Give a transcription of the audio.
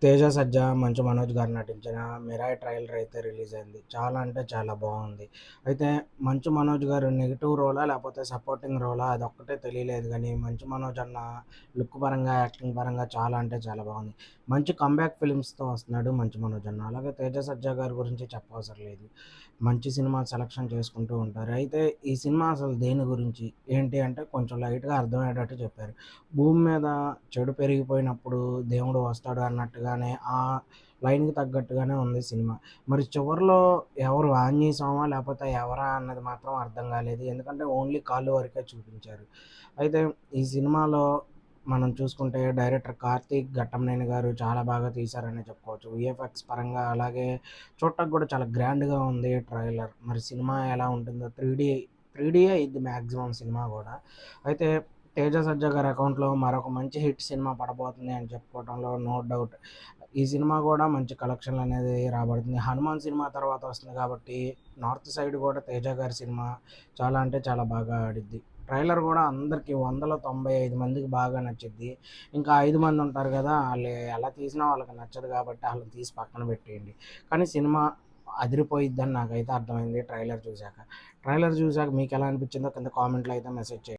తేజ సజ్జా, మంచు మనోజ్ గారు నటించిన 'Mirai' trailer అయితే రిలీజ్ అయింది. చాలా అంటే చాలా బాగుంది. అయితే మంచు మనోజ్ గారు నెగెటివ్ రోలా లేకపోతే సపోర్టింగ్ రోలా అదొక్కటే తెలియలేదు గానీ, మంచు మనోజ్ అన్న లుక్ పరంగా, యాక్టింగ్ పరంగా చాలా అంటే చాలా బాగుంది. మంచి కమ్‌బ్యాక్ ఫిల్మ్స్‌తో వస్తున్నాడు మంచు మనోజ్ అన్న. అలాగే తేజ సజ్జా గారి గురించి చెప్పవసరం లేదు. మంచి సినిమా సెలక్షన్ చేసుకుంటూ ఉంటారు. అయితే ఈ సినిమా అసలు దేని గురించి? ఏంటి అంటే కొంచెం లైట్‌గా అర్థమయ్యేటట్టు చెప్పారు. భూమి మీద చెడు పెరిగిపోయినప్పుడు దేవుడు వస్తాడు అన్నట్టుగానే ఆ లైన్‌కి తగ్గట్టుగానే ఉంది సినిమా. మరి చివర్లో ఎవరు ఆంజనేయ స్వామా? లేపోతే ఎవరా? అన్నది మాత్రం అర్థం కాలేదు. ఎందుకంటే ఓన్లీ కాళ్ళు వరకే చూపించారు. అయితే ఈ సినిమాలో మనం చూసుకుంటే డైరెక్టర్ కార్తీక్ ఘట్టమనేని గారు చాలా బాగా తీశారనే చెప్పుకోవచ్చు. వీఎఫ్ఎక్స్ పరంగా అలాగే చూడటానికి కూడా చాలా గ్రాండ్‌గా ఉంది ట్రైలర్. మరి సినిమా ఎలా ఉంటుందో 3డీయే అయ్యిద్ది మాక్సిమం సినిమా గూడా. అయితే తేజ సజ్జా గారి అకౌంట్‌లో మరొక మంచి హిట్ సినిమా పడబోతుంది అని చెప్పుకోవడంలో నో డౌట్. ఈ సినిమా గూడా మంచి కలెక్షన్‌లనేది రాబడుతుంది. 'హనుమాన్' సినిమా తర్వాత వస్తుంది కాబట్టి నార్త్ సైడ్ గూడా తేజ గారి సినిమా చాలా అంటే చాలా బాగా ఆడిద్ది. ట్రైలర్ గూడా అందరికి 100లో 95 మందికి బాగా నచ్చిద్ది. ఇంకా 5 మంది ఉంటారు గదా! ఆళ్ళు ఎలా తీసినా వాళ్ళకి నచ్చదు గాబట్టి ఆళ్ళని తీసి పక్కన పెట్టేయండి. కానీ సినిమా అదిరిపోయిద్దని నాకైతే అర్థమైంది ట్రైలర్ చూసాక. ట్రైలర్ చూసాక మీకెలా అనిపించిందో కింద కామెంట్‌లో అయితే మెసేజ్ చేయండి.